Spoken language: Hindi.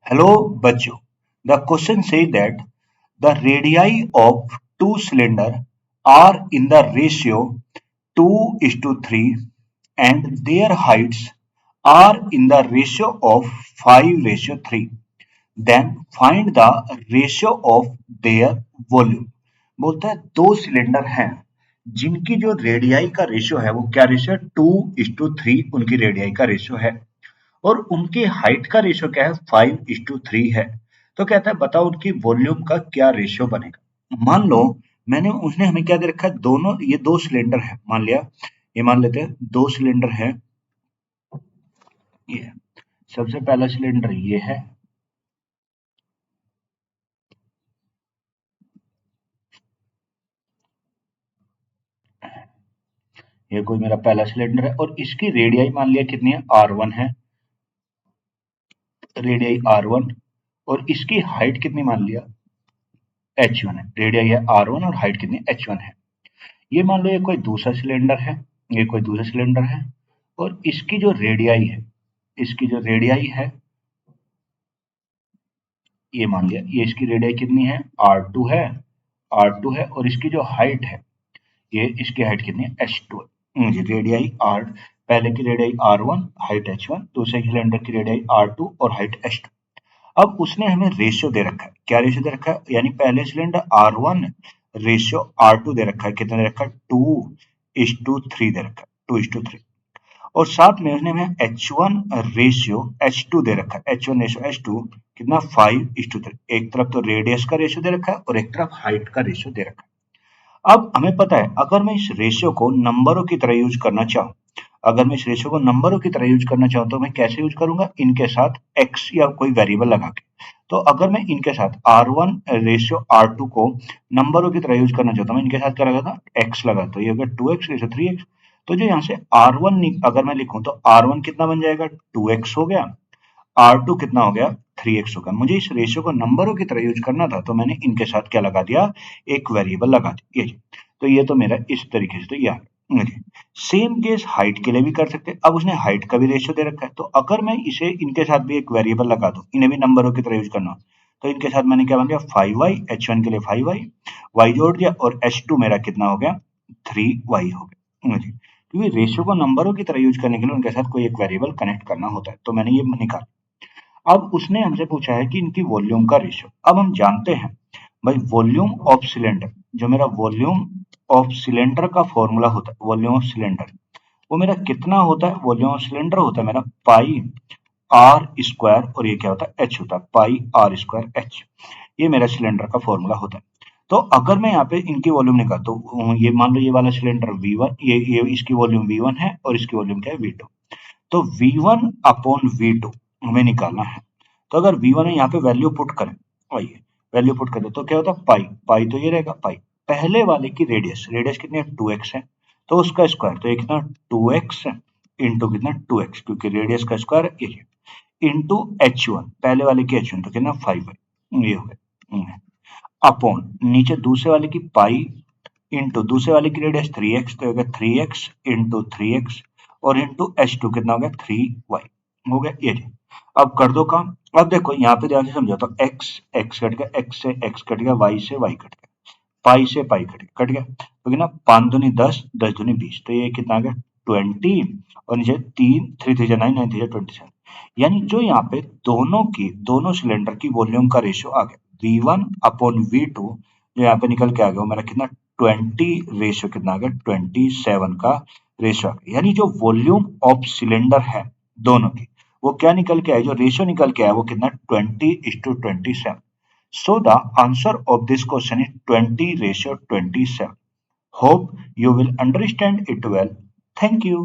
Hello, बच्चों. The question says that the radii of two cylinders are in the ratio 2:3 and their heights are in the ratio of 5:3. Then find the ratio of their volume. बोलता है दो सिलेंडर हैं जिनकी जो रेडियाई का रेशियो है वो क्या रेशियो है 2:3 उनकी रेडियाई का रेशियो है और उनकी हाइट का रेशियो क्या है 5:3 है। तो कहता है बताओ उनकी वॉल्यूम का क्या रेशियो बनेगा। मान लो मैंने उसने हमें क्या दे रखा है दोनों ये दो सिलेंडर है मान लिया ये मान लेते हैं दो सिलेंडर है ये सबसे पहला सिलेंडर ये है ये कोई मेरा पहला सिलेंडर है और इसकी रेडियाई मान लिया कितनी है R1 है रेडियाई R1 और इसकी हाइट कितनी मान लिया H1 है रेडियाई है R1 और हाइट कितनी H1 है। ये मान लो ये कोई दूसरा सिलेंडर है ये कोई दूसरा सिलेंडर है और इसकी जो रेडियाई है इसकी जो रेडियाई है ये मान लिया ये इसकी रेडियाई कितनी है R2 है R2 है और इसकी जो हाइट है ये इसकी हाइट कितनी है H2 है जी रेडियाई R पहले की रेडियाई R1 हाइट H1 दूसरे सिलेंडर की रेडियाई R2 और हाइट H2। अब उसने हमें रेशियो दे रखा है क्या रेशियो दे रखा है यानी पहले सिलेंडर R1 रेशियो R2 दे रखा है कितना दे रखा है 2:3 दे रखा है 2:3 और साथ में उसने हमें H1 रेशियो H2 दे रखा है H1 रेशियो H2 कितना 5:3 एक तरफ तो रेडियस का रेशियो दे रखा है और एक तरफ हाइट का रेशियो दे रखा है। अब हमें पता है अगर मैं इस रेशियो को नंबरों की तरह यूज करना चाहूँ अगर मैं इस रेशियो को नंबरों की तरह यूज करना चाहूँ तो मैं कैसे यूज करूंगा इनके साथ x या कोई वेरिएबल लगा के। तो अगर मैं इनके साथ R1 रेशियो R2 को नंबरों की तरह यूज करना चाहता हूँ मैं इनके साथ क्या लगाता x लगा तो ये होगा 2x रेशियो 3x। तो जो यहाँ से R1 अगर मैं लिखूं तो R1 कितना बन जाएगा 2x हो गया R2 कितना हो गया 3x हो गया। मुझे इस रेशियो को नंबरों की तरह यूज करना था तो मैंने इनके साथ क्या लगा दिया एक वेरिएबल लगा दिया ये तो ये तो मेरा इस तरीके से तो यार सेम केस हाइट के लिए भी कर सकते हैं। अब उसने हाइट का भी रेशियो दे रखा है तो अगर मैं इसे इनके साथ भी एक वेरिएबल लगा दूं इन्हें भी नंबरों की तरह यूज करना हो तो इनके साथ मैंने क्या बन गया 5y H1 के लिए 5y y जोड़ दिया और H2 मेरा कितना हो गया 3y हो गया जी। क्योंकि रेशियो को नंबरों की तरह यूज करने के लिए उनके साथ कोई एक वेरिएबल कनेक्ट करना होता है तो मैंने ये निकाला। अब उसने हमसे पूछा है कि इनकी वॉल्यूम का रेशियो। अब हम जानते हैं भाई वॉल्यूम ऑफ सिलेंडर जो मेरा वॉल्यूम ऑफ सिलेंडर का फॉर्मूला होता है वॉल्यूम ऑफ सिलेंडर वो मेरा कितना होता है वॉल्यूम ऑफ सिलेंडर होता है मेरा पाई आर स्क्वायर और ये क्या होता है एच होता है पाई आर स्क्वायर एच। ये मेरा सिलेंडर का फॉर्मूला होता है। तो अगर मैं यहाँ पे इनकी वॉल्यूम निकाल तो ये मान लो ये वाला सिलेंडर V1 ये इसकी वॉल्यूम V1 है और इसकी वॉल्यूम क्या है V2। तो V1 अपॉन V2 हमें निकालना है। तो अगर V1 है यहाँ पे वैल्यू पुट करें आइए वैल्यू पुट करें तो क्या होता है पाई पाई तो ये रहेगा पाई पहले वाले की रेडियस रेडियस कितनी है 2x है तो उसका स्क्वायर तो ये कितना 2x इंटू कितना 2x क्योंकि रेडियस का स्क्वायर ये इंटू H1 पहले वाले की H1 तो कितना 5 है ये हो गया अपॉन नीचे दूसरे वाले की पाई इंटू दूसरे वाले की रेडियस 3x तो होगा 3x इंटू 3x और इंटू H2 कितना हो गया 3y हो गया ये जी। अब कर दो काम। अब देखो यहाँ पे ध्यान से समझो तो x कट गया x से x कट गया y से y कट गया पाई से पाई कट गया तो कितना 5 दूनी 10 10 दूनी 20 तो ये कितना आ गया 20 और नीचे 3 3 3 9 9 3 27 यानी जो यहाँ पे दोनों सिलेंडर की वॉल्यूम का रेशियो आ गया V1 अपॉन V2 जो यहाँ पे निकल के आ गया वो मेरा कितना 20 रेशियो कितना आ गया 27 का रेशियो आ गया। यानी जो वॉल्यूम ऑफ सिलेंडर है दोनों की वो क्या निकल के आया जो रेशियो निकल के आया वो कितना 20:27। So the answer of this question is 20:27. Hope you will understand it well. Thank you.